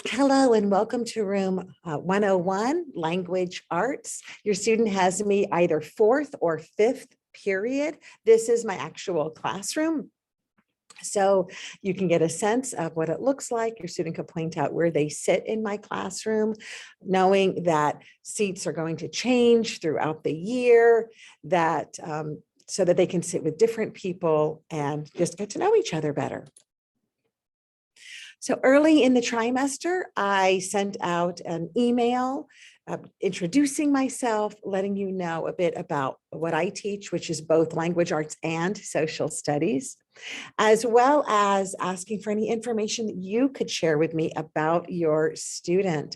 Hello and welcome to room 101, Language Arts. Your student has me either fourth or fifth period. This is my actual classroom. So you can get a sense of what it looks like. Your student can point out where they sit in my classroom, knowing that seats are going to change throughout the year, that so that they can sit with different people and just get to know each other better. So early in the trimester, I sent out an email introducing myself, letting you know a bit about what I teach, which is both language arts and social studies, as well as asking for any information that you could share with me about your student,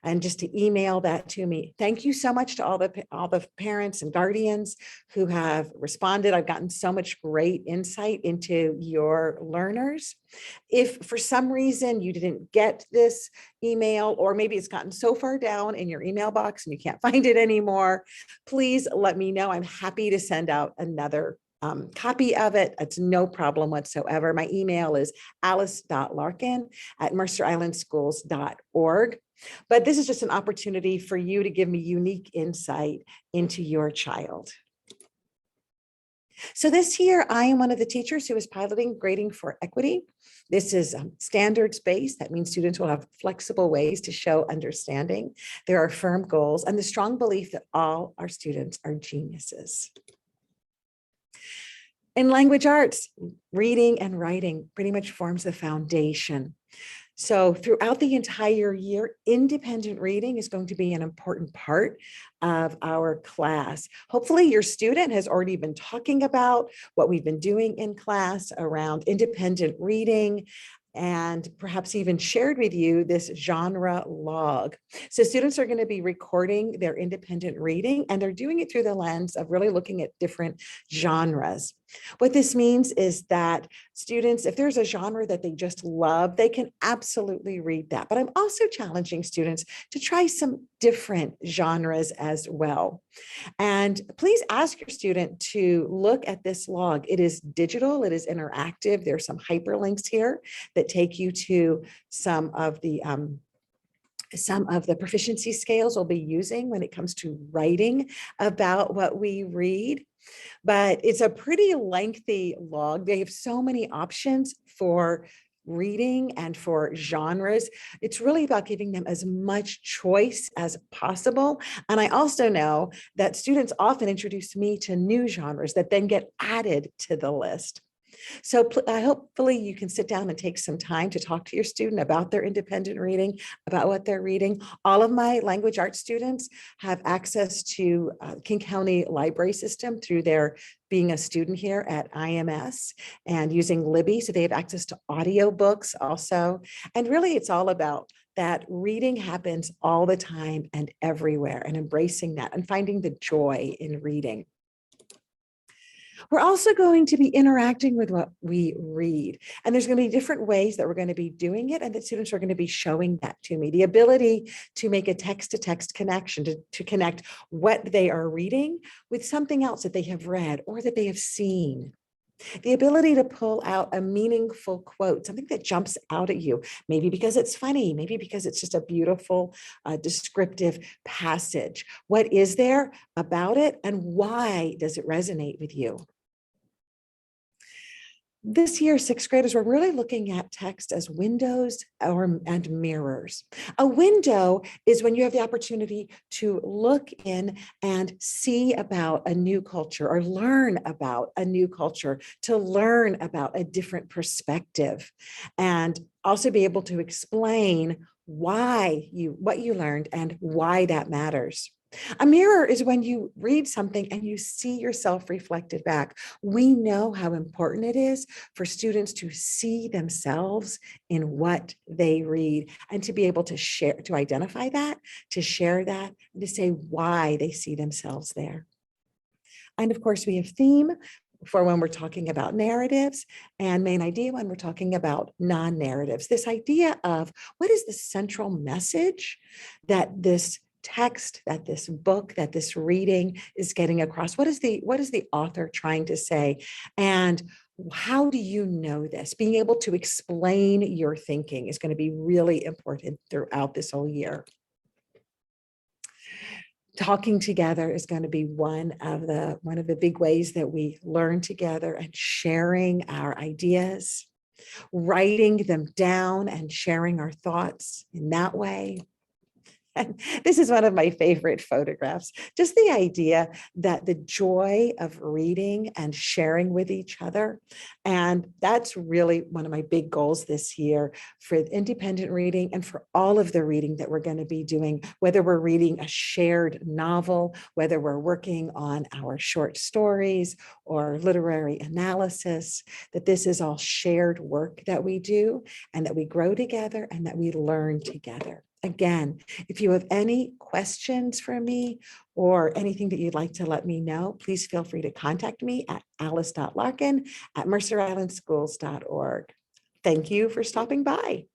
and just to email that to me. Thank you so much to all the parents and guardians who have responded. I've gotten so much great insight into your learners. If for some reason you didn't get this email, or maybe it's gotten so far down in your email box and you can't find it anymore, please let me know. I'm happy to send out another copy of it. It's no problem whatsoever. My email is alice.larkin@mercerislandschools.org. But this is just an opportunity for you to give me unique insight into your child. So this year, I am one of the teachers who is piloting grading for equity. This is standards-based. That means students will have flexible ways to show understanding. There are firm goals and the strong belief that all our students are geniuses. In language arts, reading and writing pretty much forms the foundation. So throughout the entire year, independent reading is going to be an important part of our class. Hopefully your student has already been talking about what we've been doing in class around independent reading, and perhaps even shared with you this genre log. So students are going to be recording their independent reading, and they're doing it through the lens of really looking at different genres. What this means is that students, if there's a genre that they just love, they can absolutely read that. But I'm also challenging students to try some different genres as well. And please ask your student to look at this log. It is digital, it is interactive. There's some hyperlinks here that take you to some of the proficiency scales we'll be using when it comes to writing about what we read. But it's a pretty lengthy log. They have so many options for reading and for genres. It's really about giving them as much choice as possible. And I also know that students often introduce me to new genres that then get added to the list. So hopefully you can sit down and take some time to talk to your student about their independent reading, about what they're reading. All of my language arts students have access to King County Library System through their being a student here at IMS and using Libby. So they have access to audiobooks also. And really it's all about that reading happens all the time and everywhere, and embracing that and finding the joy in reading. We're also going to be interacting with what we read. And there's going to be different ways that we're going to be doing it, and that students are going to be showing that to me. The ability to make a text-to-text connection, to connect what they are reading with something else that they have read or that they have seen. The ability to pull out a meaningful quote, something that jumps out at you, maybe because it's funny, maybe because it's just a beautiful, descriptive passage. What is there about it, and why does it resonate with you? This year, sixth graders, we're really looking at text as windows and mirrors. A window is when you have the opportunity to look in and see about a new culture, or learn about a new culture, to learn about a different perspective, and also be able to explain what you learned and why that matters. A mirror is when you read something and you see yourself reflected back. We know how important it is for students to see themselves in what they read, and to be able to share, to identify that, to share that, and to say why they see themselves there. And of course, we have theme for when we're talking about narratives, and main idea when we're talking about non-narratives. This idea of what is the central message that this text, that this book, that this reading is getting across. What is the author trying to say? And How do you know this? Being able to explain your thinking is going to be really important throughout this whole year. Talking together is going to be one of the big ways that we learn together, and sharing our ideas, writing them down and sharing our thoughts in that way. And this is one of my favorite photographs. Just the idea that the joy of reading and sharing with each other. And that's really one of my big goals this year for independent reading and for all of the reading that we're going to be doing, whether we're reading a shared novel, whether we're working on our short stories or literary analysis, that this is all shared work that we do, and that we grow together and that we learn together. Again, if you have any questions for me or anything that you'd like to let me know, please feel free to contact me at alice.larkin@mercerislandschools.org. Thank you for stopping by.